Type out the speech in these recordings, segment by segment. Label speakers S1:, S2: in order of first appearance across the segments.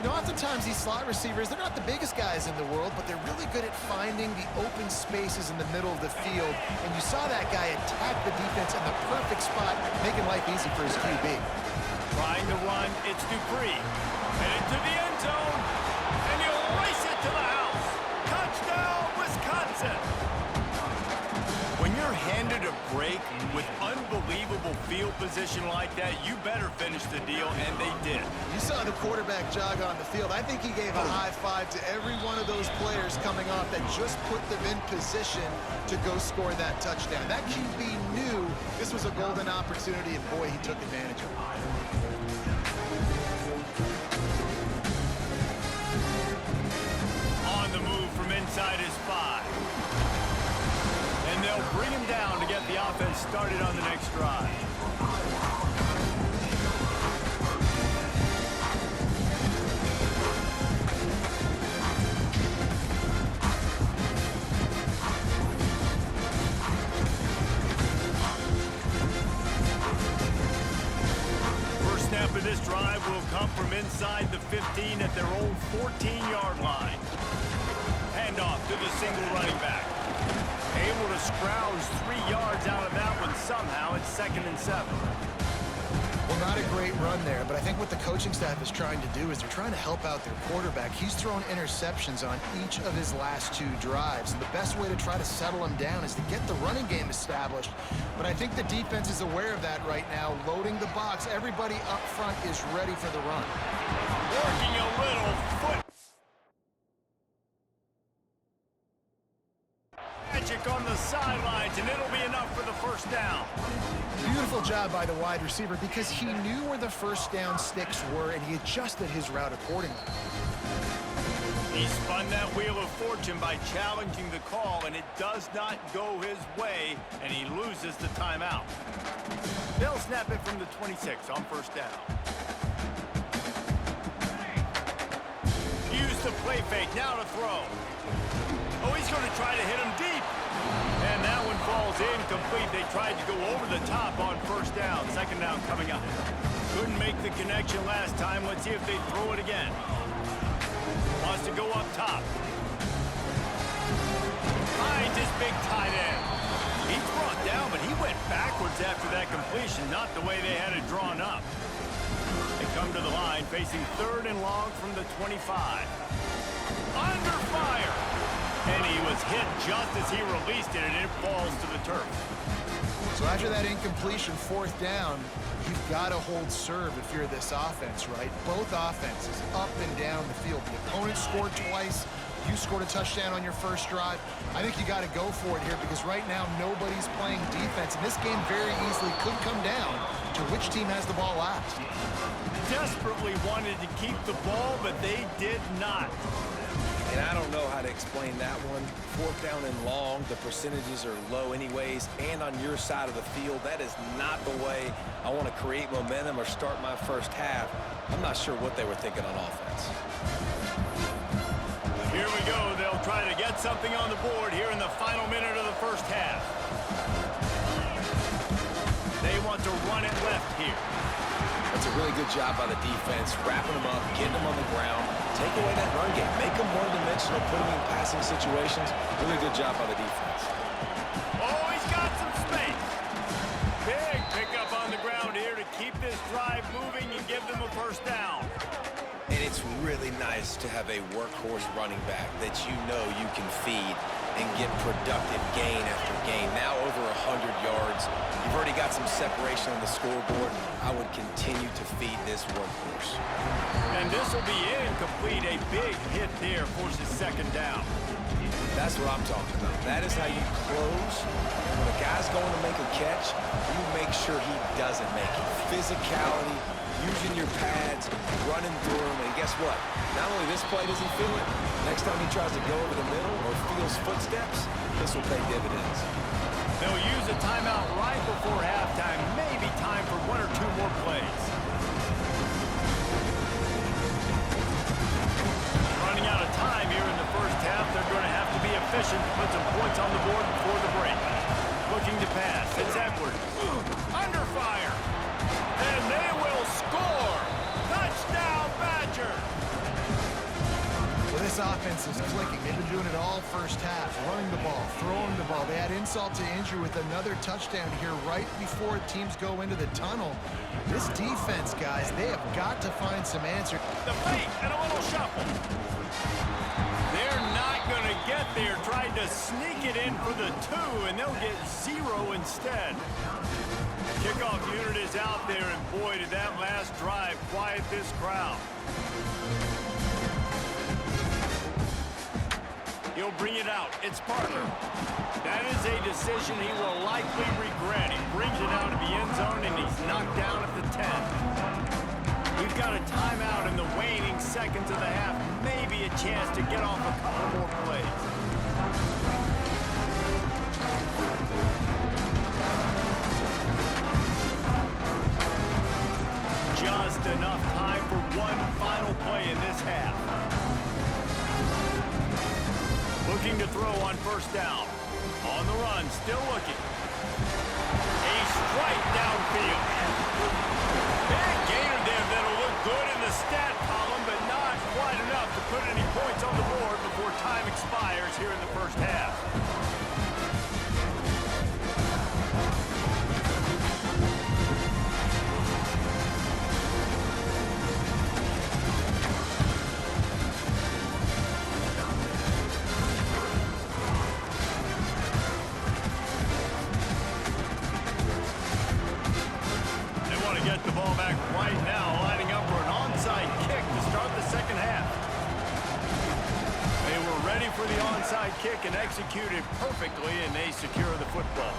S1: You know, oftentimes these slot receivers, they're not the biggest guys in the world, but they're really good at finding the open spaces in the middle of the field. And you saw that guy attack the defense in the perfect spot, making life easy for his QB.
S2: Trying to run, it's Dupree. Headed to the end zone, and he'll race it to the house. Touchdown, Wisconsin! When you're handed a break with unbelievable field position like that, you better finish the deal, and they did.
S1: You saw the quarterback jog on the field. I think he gave a high five to every one of those players coming off that just put them in position to go score that touchdown. That QB knew this was a golden opportunity, and boy, he took advantage of it.
S2: On the move from inside his 5. And they'll bring him down to get the offense started on the next drive. First snap of this drive will come from inside the 15 at their own 14-yard line. Handoff to the single running back. Able to scrounge 3 yards out of that one somehow. It's 2nd and 7.
S1: Well, not a great run there, but I think what the coaching staff is trying to do is they're trying to help out their quarterback. He's thrown interceptions on each of his last 2 drives, and the best way to try to settle him down is to get the running game established. But I think the defense is aware of that right now, loading the box. Everybody up front is ready for the run.
S2: Working a little foot magic on the sidelines, and it'll be enough for the first down.
S1: Beautiful job by the wide receiver because he knew where the first down sticks were, and he adjusted his route accordingly.
S2: He spun that wheel of fortune by challenging the call, and it does not go his way, and he loses the timeout. They'll snap it from the 26 on first down. Use the play fake, now to throw. Oh, he's going to try to hit him deep. And that one falls incomplete. They tried to go over the top on first down. 2nd down coming up. Couldn't make the connection last time. Let's see if they throw it again. Wants to go up top. Finds his big tight end. He's brought down, but he went backwards after that completion. Not the way they had it drawn up. They come to the line, facing 3rd and long from the 25. Under fire. And he was hit just as he released it, and it falls to the turf.
S1: So after that incompletion, 4th down, you've got to hold serve if you're this offense, right? Both offenses up and down the field. The opponent scored twice. You scored a touchdown on your first drive. I think you got to go for it here because right now nobody's playing defense. And this game very easily could come down to which team has the ball last.
S2: Desperately wanted to keep the ball, but they did not.
S3: And I don't know how to explain that one. 4th down and long, the percentages are low anyways, and on your side of the field, that is not the way I want to create momentum or start my first half. I'm not sure what they were thinking on offense.
S2: Here we go. They'll try to get something on the board here in the final minute of the first half. They want to run it left here.
S3: That's a really good job by the defense, wrapping them up, getting them on the ground, take away that run game, make them one-dimensional, put them in passing situations. Really good job by the defense.
S2: Oh, he's got some space. Big pickup on the ground here to keep this drive moving and give them a first down.
S3: And it's really nice to have a workhorse running back that you know you can feed and get productive gain after gain. Now over 100 yards. You've already got some separation on the scoreboard. I would continue to feed this workhorse.
S2: And this will be incomplete. A big hit there forces 2nd down.
S3: That's what I'm talking about. That is how you close. And when a guy's going to make a catch, you make sure he doesn't make it. Physicality, using your pads, running through them, and guess what? Not only this play does he feel it, next time he tries to go over the middle or feels footsteps, this will pay dividends.
S2: They'll use a timeout right before halftime. Maybe time for 1 or 2 more plays. Running out of time here in the first half. They're going to have to be efficient to put some points on the board before the break. Looking to pass. It's Edwards. Under fire. And they will score. Touchdown, Badger.
S1: offense is clicking. They've been doing it all first half, running the ball, throwing the ball. They add insult to injury with another touchdown here right before teams go into the tunnel. This defense, guys, they have got to find some answers.
S2: The fake and a little shuffle. They're not going to get there. Tried to sneak it in for the 2, and they'll get 0 instead. Kickoff unit is out there, and boy, did that last drive quiet this crowd. He'll bring it out. It's Parker. That is a decision he will likely regret. He brings it out of the end zone, and he's knocked down at the 10. We've got a timeout in the waning seconds of the half. Maybe a chance to get off a couple more plays. Just enough time for one final play in this half. Looking to throw on first down. On the run, still looking. A strike downfield. Big gainer there that'll look good in the stat column, but not quite enough to put any points on the board before time expires here in the first half. Get the ball back right now, lining up for an onside kick to start the second half. They were ready for the onside kick and executed perfectly, and they secure the football.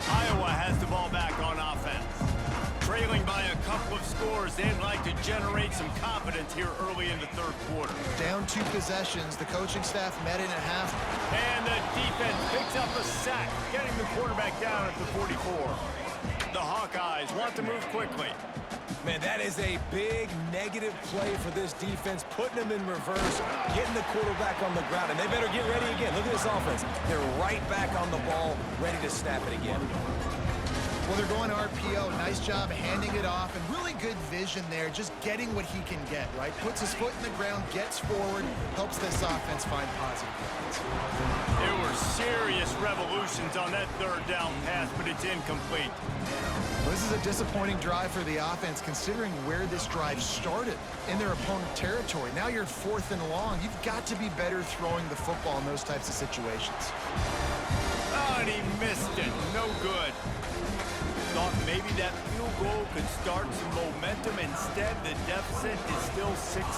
S2: Iowa has the ball back on offense. Trailing by a couple of scores, they'd like to generate some confidence here early in the third quarter.
S1: Down 2 possessions, the coaching staff met in at half.
S2: And the defense picks up a sack, getting the quarterback down at the 44. The Hawkeyes want to move quickly.
S3: Man, that is a big negative play for this defense, putting them in reverse, getting the quarterback on the ground, and they better get ready again. Look at this offense. They're right back on the ball, ready to snap it again.
S1: Well, they're going RPO. Nice job handing it off, and really good vision there, just getting what he can get, right? Puts his foot in the ground, gets forward, helps this offense find positive points.
S2: There were serious revolutions on that third down pass, but it's incomplete.
S1: Well, this is a disappointing drive for the offense, considering where this drive started, in their opponent territory. Now you're 4th and long. You've got to be better throwing the football in those types of situations.
S2: Oh, and he missed it. No good. Thought maybe that field goal could start some momentum. Instead, the deficit is still 16.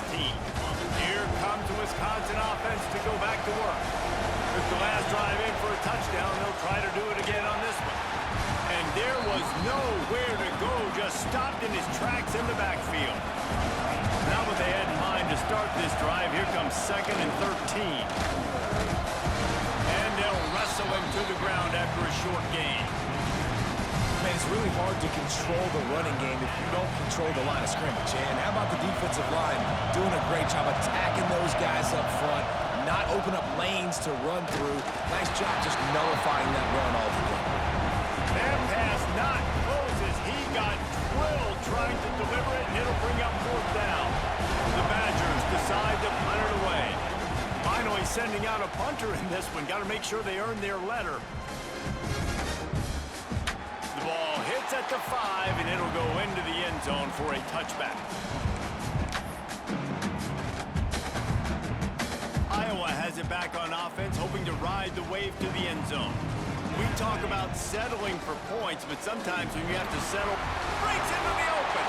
S2: Here comes the Wisconsin offense to go back to work. Took the last drive in for a touchdown. They'll try to do it again on this one. And there was nowhere to go, just stopped in his tracks in the backfield. Not what they had in mind to start this drive. Here comes 2nd and 13. And they'll wrestle him to the ground after a short gain.
S3: Man, it's really hard to control the running game if you don't control the line of scrimmage. And how about the defensive line doing a great job attacking those guys up front, not open up lanes to run through. Nice job just nullifying that run altogether.
S2: That pass not close as he got drilled trying to deliver it, and it'll bring up 4th down. The Badgers decide to punt it away. Finally sending out a punter in this one. Got to make sure they earn their letter. The ball hits at the 5, and it'll go into the end zone for a touchback. Iowa has it back on offense, hoping to ride the wave to the end zone. We talk about settling for points, but sometimes when you have to settle, breaks into the open.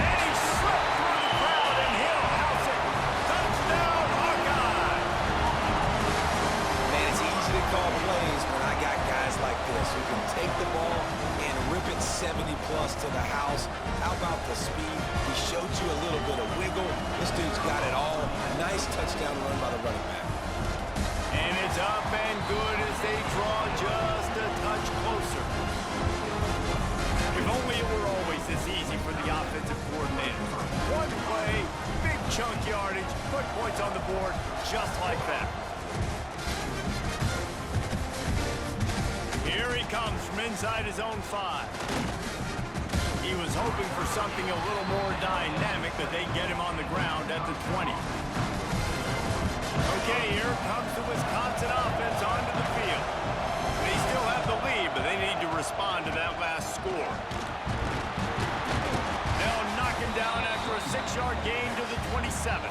S2: And he slipped through the crowd, and he'll house it. Touchdown, Hawkeye!
S3: Man, it's easy to call plays when I got guys like this who can take the ball and rip it 70-plus to the house. How about the speed? He showed you a little bit of wiggle. This dude's got it all. Nice touchdown run by the running back.
S2: And it's up and good as they draw just a touch closer. If only it were always this easy for the offensive coordinator. One play, big chunk yardage, put points on the board just like that. Here he comes from inside his own 5. He was hoping for something a little more dynamic, but they get him on the ground at the 20. Okay, here comes the Wisconsin offense onto the field. They still have the lead, but they need to respond to that last score. They'll knock him down after a 6-yard gain to the 27.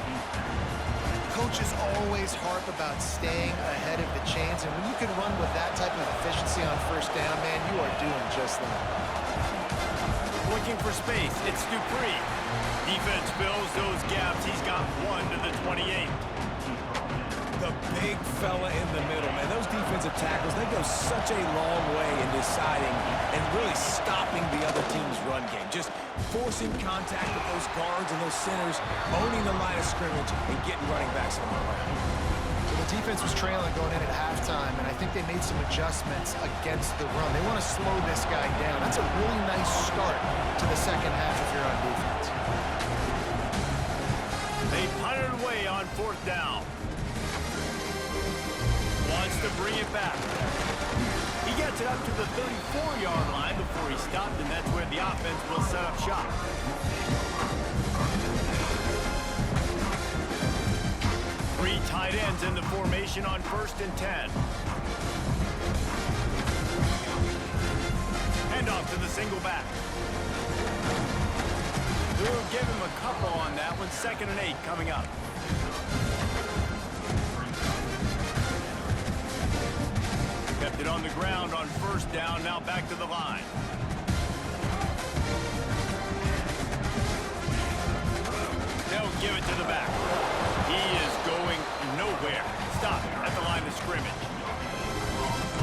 S1: Coaches always harp about staying ahead of the chains, and when you can run with that type of efficiency on first down, man, you are doing just that.
S2: Looking for space, it's Dupree. Defense fills those gaps. He's got 1 to the 28.
S3: The big fella in the middle, man. Those defensive tackles, they go such a long way in deciding and really stopping the other team's run game. Just forcing contact with those guards and those centers, owning the line of scrimmage, and getting running backs on the ground.
S1: The defense was trailing going in at halftime, and I think they made some adjustments against the run. They want to slow this guy down. That's a really nice start to the second half if you're on defense.
S2: They punted away on 4th down. Wants to bring it back. He gets it up to the 34-yard line before he stopped, and that's where the offense will set up shop. Three tight ends in the formation on 1st and 10. Hand off to the single back. We'll give him a couple on that one. 2nd and 8 coming up. Kept it on the ground on 1st down, now back to the line. They'll give it to the back. He is going nowhere. Stop at the line of scrimmage.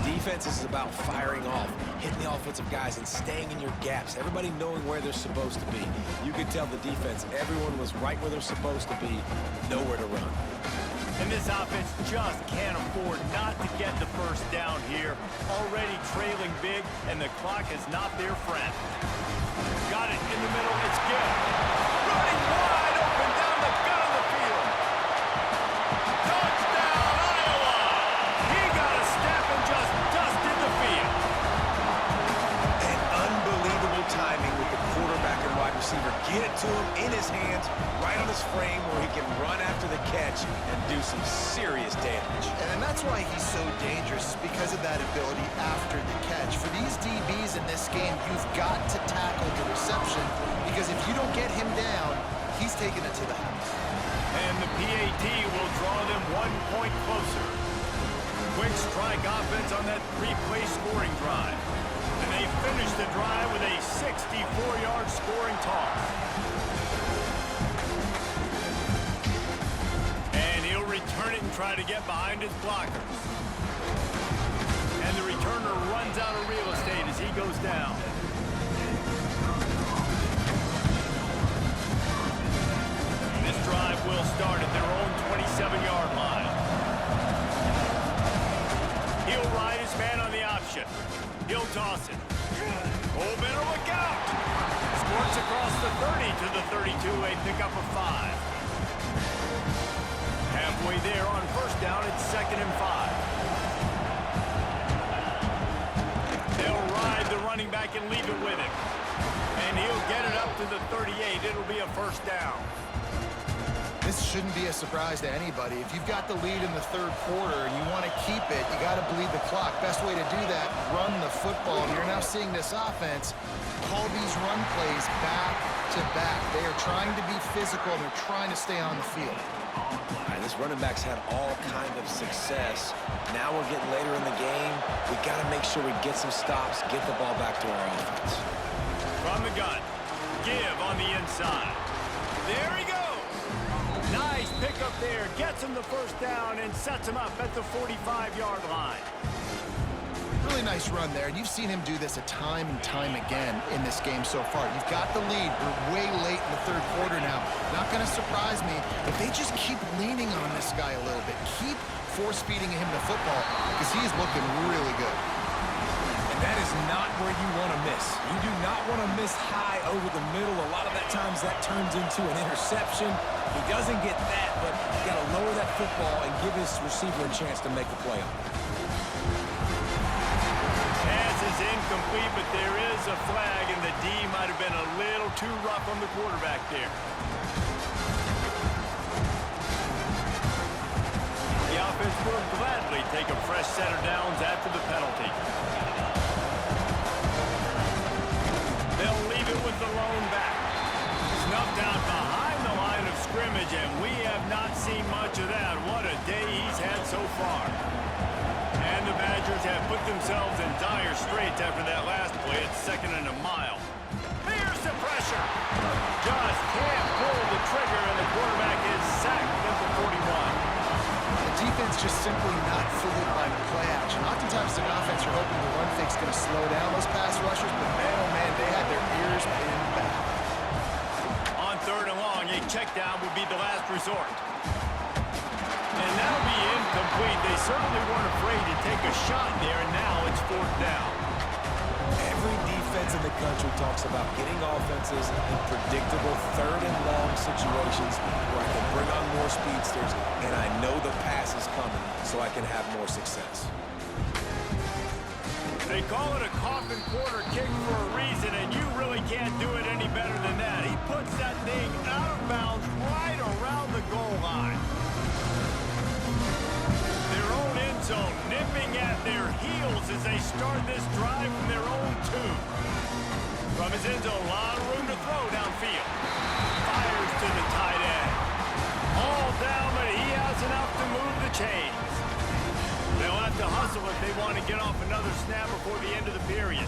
S3: Defense is about firing off, hitting the offensive guys, and staying in your gaps. Everybody knowing where they're supposed to be. You could tell the defense, everyone was right where they're supposed to be, nowhere to run.
S2: And this offense just can't afford not to get the 1st down here. Already trailing big, and the clock is not their friend. Got it in the middle. It's good. Running wide open down the gut of the field. Touchdown, Iowa! He got a step and just dusted the field.
S3: And unbelievable timing with the quarterback and wide receiver. Get it to him in his hands, right on his frame where he can run after the catch and do some serious damage.
S1: And that's why he's so dangerous, is because of that ability after the catch. For these DBs in this game, you've got to tackle the reception, because if you don't get him down, he's taking it to the house.
S2: And the PAT will draw them 1 point closer. Quick strike offense on that 3-play scoring drive. And they finish the drive with a 64-yard scoring toss. And he'll return it and try to get behind his blockers. And the returner runs out of real estate as he goes down. This drive will start at their own 27-yard line. He'll ride his man on the option. He'll toss it. Oh, better look out. Squirts across the 30 to the 32. A pickup of 5. Halfway there on 1st down, it's 2nd and 5. They'll ride the running back and leave it with him. And he'll get it up to the 38. It'll be a 1st down.
S1: This shouldn't be a surprise to anybody. If you've got the lead in the 3rd quarter and you want to keep it, you got to bleed the clock. Best way to do that, run the football. And you're now seeing this offense call these run plays back to back. They are trying to be physical, and they're trying to stay on the field.
S3: All right, this running back's had all kind of success. Now we're getting later in the game. We got to make sure we get some stops, get the ball back to our offense.
S2: From the gun, give on the inside. There he goes. Nice pickup there. Gets him the 1st down and sets him up at the 45-yard line.
S1: Really nice run there, and you've seen him do this a time and time again in this game so far. You've got the lead. We're way late in the 3rd quarter now. Not going to surprise me if they just keep leaning on this guy a little bit. Keep force-feeding him the football, because he's looking really good.
S3: And that is not where you want to miss. You do not want to miss high over the middle. A lot of that times that turns into an interception. He doesn't get that, but he's got to lower that football and give his receiver a chance to make a play on it.
S2: is incomplete, but there is a flag, and the D might have been a little too rough on the quarterback there. The offense will gladly take a fresh set of downs after the penalty. They'll leave it with the lone back. Snuffed out behind the line of scrimmage, and we have not seen much of that. What a day he's had so far. And the Badgers have put themselves in dire straits after that last play. It's 2nd and a mile. Here's the pressure. Just can't pull the trigger, and the quarterback is sacked at the 41.
S1: The defense just simply not fooled by the play action. Oftentimes, the offense are hoping the run fake's going to slow down those pass rushers, but man, oh man, they had their ears pinned back.
S2: On 3rd and long, a check down would be the last resort. And that'll be incomplete. They certainly weren't afraid to take a shot there, and now it's 4th down.
S3: Every defense in the country talks about getting offenses in predictable 3rd and long situations where I can bring on more speedsters, and I know the pass is coming, so I can have more success.
S2: They call it a coffin quarter kick for a reason, and you really can't do it any better than that. He puts that thing out of bounds right around the goal line. Their own end zone nipping at their heels as they start this drive from their own 2. From his end zone, a lot of room to throw downfield. Fires to the tight end. All down, but he has enough to move the chains. They'll have to hustle if they want to get off another snap before the end of the period.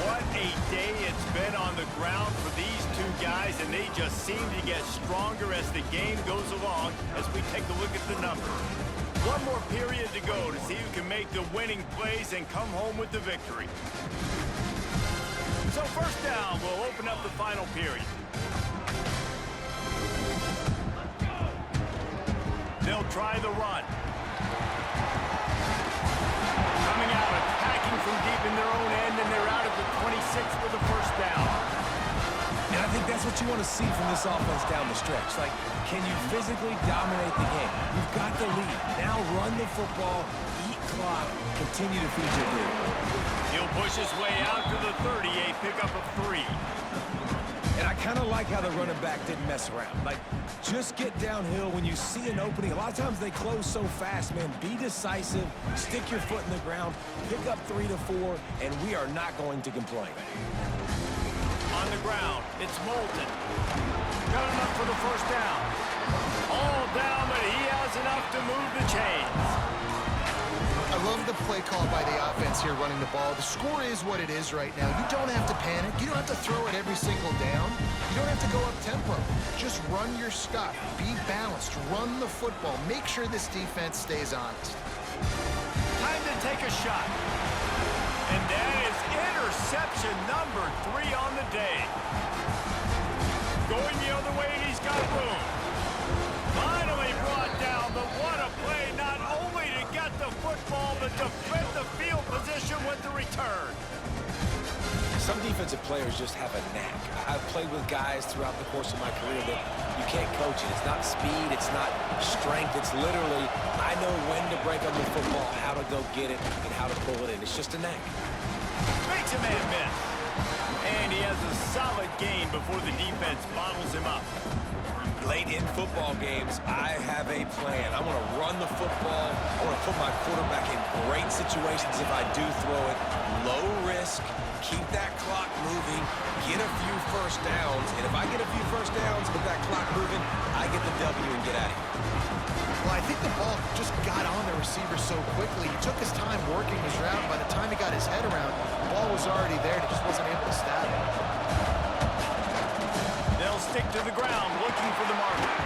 S2: What a day it's been on the ground for these 2 guys, and they just seem to get stronger as the game goes along as we take a look at the numbers. One more period to go to see who can make the winning plays and come home with the victory. So 1st down will open up the final period. They'll try the run. Coming out, attacking from deep in their own end, and they're out at the 26 for the 1st down.
S3: And I think that's what you want to see from this offense down the stretch. Like, can you physically dominate the game? You've got the lead. Now run the football, eat clock, continue to feed your dude.
S2: He'll push his way out to the 30, a pickup of 3.
S3: And I kind of like how the running back didn't mess around. Like, just get downhill when you see an opening. A lot of times they close so fast, man. Be decisive, stick your foot in the ground, pick up 3 to 4, and we are not going to complain.
S2: On the ground, it's Moulton. Got enough for the 1st down. All down, but he has enough to move the chains.
S1: I love the play call by the offense here running the ball. The score is what it is right now. You don't have to panic. You don't have to throw it every single down. You don't have to go up tempo. Just run your stuff. Be balanced. Run the football. Make sure this defense stays honest.
S2: Time to take a shot. And that is interception number 3 on the day. Going the other way, and he's got room. Finally brought down, but what a play, not only to get the football, but to fit the field position with the return.
S3: Some defensive players just have a knack. I've played with guys throughout the course of my career that you can't coach it. It's not speed, it's not strength. It's literally, I know when to break up the football, how to go get it, and how to pull it in. It's just a knack.
S2: Makes a man miss. And he has a solid gain before the defense bottles him up.
S3: Late in football games, I have a plan. I want to run the football. I want to put my quarterback in great situations if I do throw it. Low risk, keep that clock moving, get a few 1st downs. And if I get a few 1st downs, get that clock moving, I get the W and get out of here.
S1: Well, I think the ball just got on the receiver so quickly. He took his time working his route. By the time he got his head around, the ball was already there. He just wasn't able to stab it.
S2: They'll stick to the ground looking for the marker.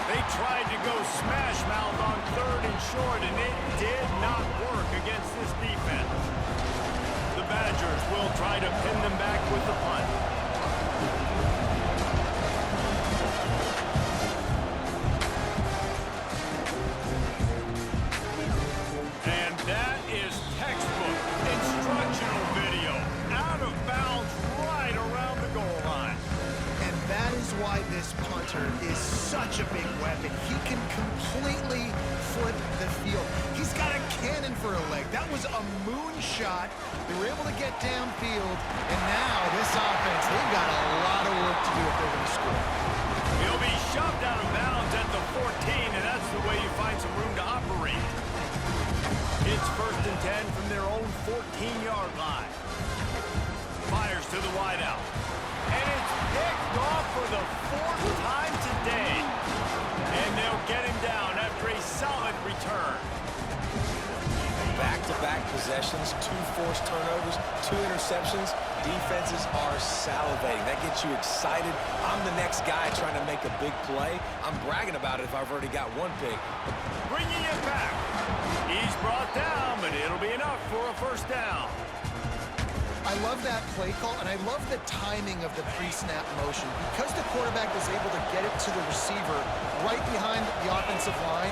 S2: They tried to go smash mouth on 3rd and short, and it did not work against this defense. The Badgers will try to pin them back with the punt. And that is textbook instructional video. Out of bounds right around the goal line.
S1: And that is why this punt Hunter is such a big weapon. He can completely flip the field. He's got a cannon for a leg. That was a moonshot. They were able to get downfield, and now this offense, they've got a lot of work to do if they're going to score.
S2: He'll be shoved out of bounds at the 14, and that's the way you find some room to operate. It's 1st and 10 from their own 14-yard line. Fires to the wideout. And it's picked off for the 4th time today. And they'll get him down after a solid return.
S3: Back-to-back possessions, 2 forced turnovers, 2 interceptions. Defenses are salivating. That gets you excited. I'm the next guy trying to make a big play. I'm bragging about it if I've already got one big.
S2: Bringing it back. He's brought down, but it'll be enough for a 1st down.
S1: I love that play call, and I love the timing of the pre-snap motion. Because the quarterback was able to get it to the receiver right behind the offensive line,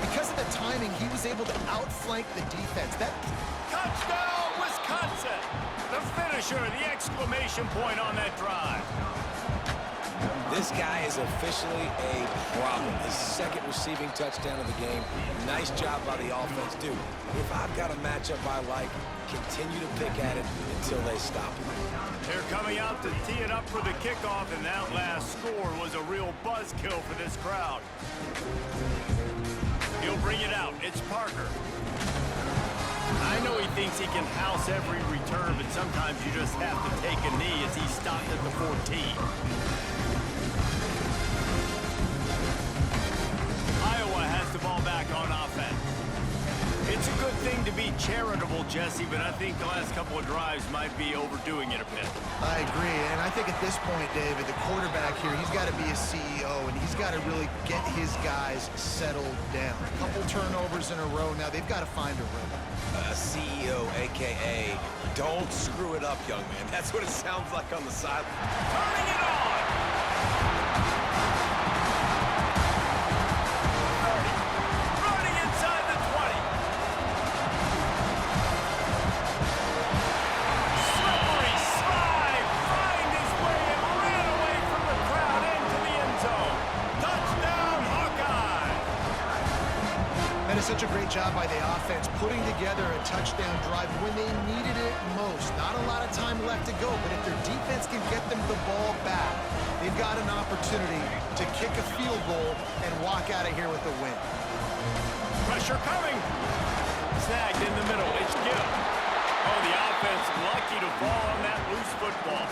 S1: because of the timing, he was able to outflank the defense.
S2: Touchdown, Wisconsin! The finisher, the exclamation point on that drive.
S3: This guy is officially a problem. His 2nd receiving touchdown of the game. Nice job by the offense. Dude, if I've got a matchup I like, continue to pick at it until they stop it.
S2: They're coming out to tee it up for the kickoff, and that last score was a real buzzkill for this crowd. He'll bring it out. It's Parker. I know he thinks he can house every return, but sometimes you just have to take a knee as he stopped at the 14. Iowa has the ball back on offense. It's a good thing to be charitable, Jesse, but I think the last couple of drives might be overdoing it a bit.
S1: I agree, and I think at this point, David, the quarterback here, he's got to be a CEO, and he's got to really get his guys settled down. A couple turnovers in a row now. They've got to find a rhythm.
S3: CEO, a.k.a. don't screw it up, young man. That's what it sounds like on the sideline.
S2: Turning it on! 30. Running inside the 20. Slippery slide. Find his way and ran away from the crowd into the end zone. Touchdown, Hawkeye!
S1: That is such a great job by the offense, putting together a touchdown drive when they needed it most. Not a lot of time left to go, but if their defense can get them the ball back, they've got an opportunity to kick a field goal and walk out of here with a win.
S2: Pressure coming. Snagged in the middle. It's Gill. Oh, the offense lucky to fall on that loose football.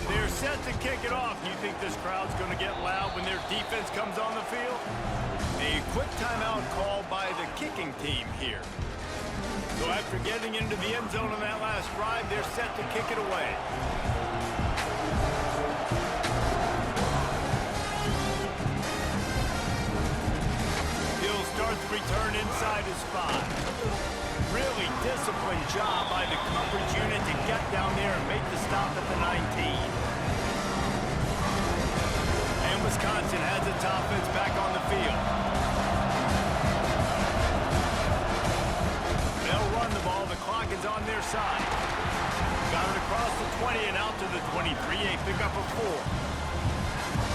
S2: They're set to kick it off. You think this crowd's going to get loud when their defense comes on the field? A quick timeout called by the kicking team here. So after getting into the end zone on that last drive, they're set to kick it away. He'll start the return inside his 5. Really disciplined job by the coverage unit to get down there and make the stop at the 19. And Wisconsin has its offense back on the field. They'll run the ball. The clock is on their side. Got it across the 20 and out to the 23. A pickup of 4.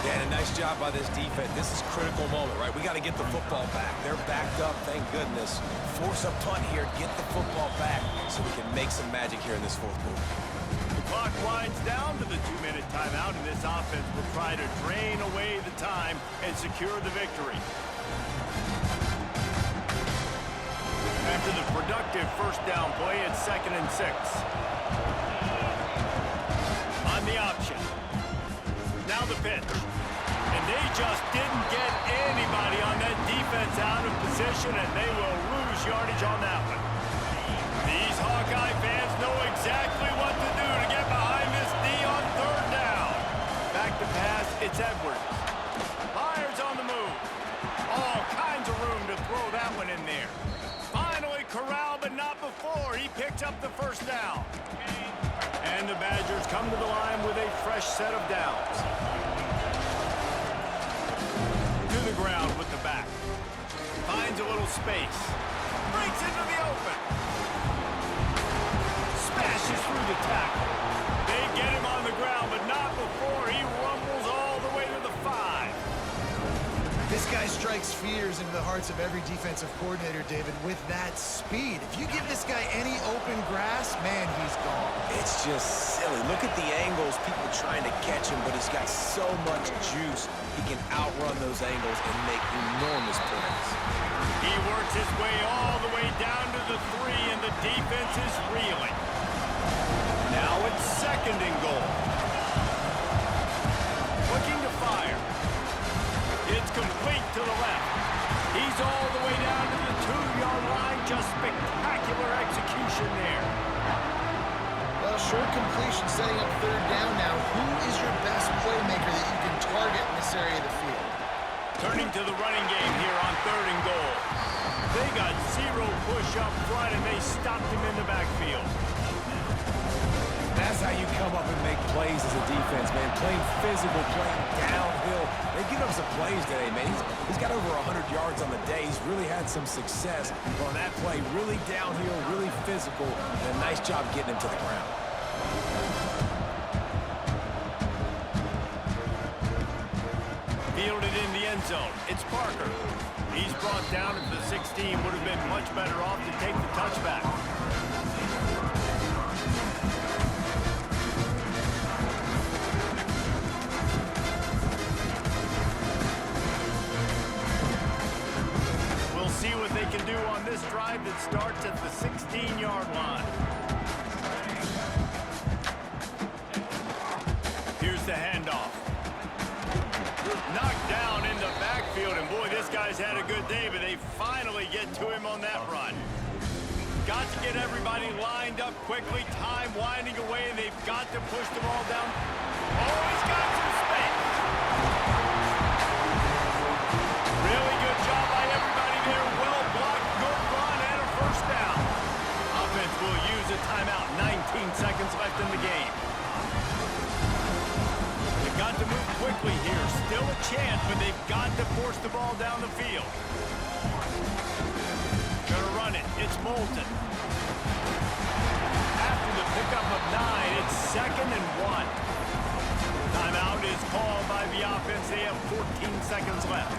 S3: Yeah, and a nice job by this defense. This is a critical moment, right? We got to get the football back. They're backed up, thank goodness. Force a punt here, get the football back so we can make some magic here in this 4th quarter.
S2: The clock winds down to the 2-minute timeout, and this offense will try to drain away the time and secure the victory. After the productive 1st down play, it's 2nd and 6. On the option. Now the pitch. And they just didn't get anybody on that defense out of position, and they will lose yardage on that one. These Hawkeye fans know exactly what to do to get behind this D on 3rd down. Back to pass, it's Edwards. Fires on the move. All kinds of room to throw that one in there. Finally corralled, but not before. He picked up the 1st down. And the Badgers come to the line with a fresh set of downs. To the ground with the back. Finds a little space. Breaks into the open. smashes through the tackle. They get him on the ground, but not before he rumbles all the way to the 5.
S1: This guy strikes fears into the hearts of every defensive coordinator, David, with that speed. If you give this guy any open grass, man, he's gone.
S3: It's just silly. Look at the angles, people trying to catch him, but he's got so much juice. He can outrun those angles and make enormous plays.
S2: He works his way all the way down to the 3, and the defense is reeling. Now it's 2nd and goal. Looking to fire. It's complete to the left. He's all the way down to the 2-yard line. Just spectacular execution there.
S1: Well, short completion setting up 3rd down now. Who is your best playmaker that you can target in this area of the field?
S2: Turning to the running game here on 3rd and goal. They got 0 push up front, and they stopped him in the backfield.
S3: That's how you come up and make plays as a defense, man. Playing physical, playing downhill. They've given up some plays today, man. He's got over 100 yards on the day. He's really had some success on that play. Really downhill, really physical, and a nice job getting him to the ground.
S2: Fielded in the end zone. It's Parker. He's brought down at the 16. Would have been much better off to take the touchback. We'll see what they can do on this drive that starts at the 16-yard line. Here's the handoff. Knocked down in the backfield, and boy, this guy's had a good day, but they finally get to him on that run. Got to get everybody lined up quickly, time winding away, and they've got to push the ball down. Oh, he's got some space. Really good job by everybody there. Well blocked, good run, and a 1st down. Offense will use a timeout. 19 seconds left in the game. Got to move quickly here. Still a chance, but they've got to force the ball down the field. Gonna run it. It's Moulton. After the pickup of 9, it's 2nd and 1. Timeout is called by the offense. They have 14 seconds left.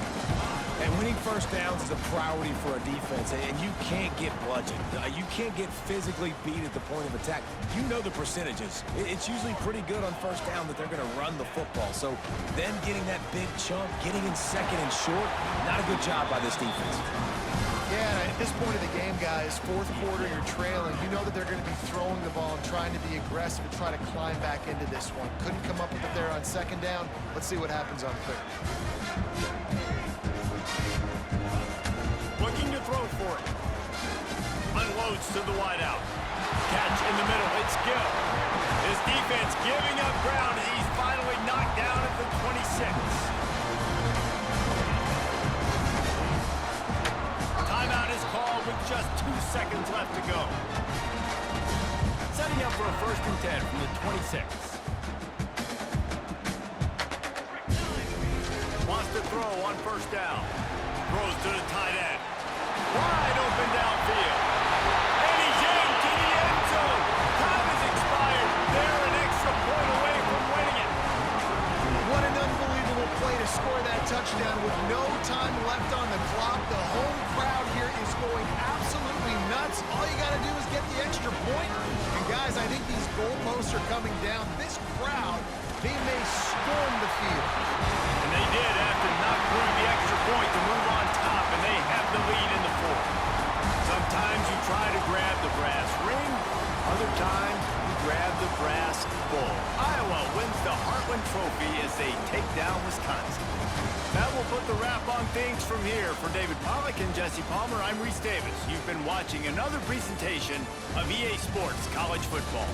S3: And winning 1st downs is a priority for a defense, and you can't get bludgeoned. You can't get physically beat at the point of attack. You know the percentages. It's usually pretty good on 1st down that they're going to run the football. So then getting that big chunk, getting in 2nd and short, not a good job by this defense.
S1: Yeah, at this point of the game, guys, 4th quarter, you're trailing. You know that they're going to be throwing the ball and trying to be aggressive and try to climb back into this one. Couldn't come up with it there on 2nd down. Let's see what happens on 3rd.
S2: Looking to throw for it. Unloads to the wideout. Catch in the middle. It's Gill. His defense giving up ground as he's finally knocked down at the 26. Timeout is called with just 2 seconds left to go. Setting up for a 1st and 10 from the 26. Wants to throw on 1st down. Throws to the tight end. Wide open downfield. And he's in to the end zone. Time has expired. They're an extra point away from winning it.
S1: What an unbelievable play to score that touchdown with no time left on the clock. The home crowd here is going absolutely nuts. All you got to do is get the extra point. And guys, I think these goalposts are coming down. This crowd, they may storm the field.
S2: And they did have to knock through the extra point to move on top, and they have the lead in the 4th. Sometimes you try to grab the brass ring, other times you grab the brass bull. Iowa wins the Heartland Trophy as they take down Wisconsin. That will put the wrap on things from here. For David Pollack and Jesse Palmer, I'm Reese Davis. You've been watching another presentation of EA Sports College Football.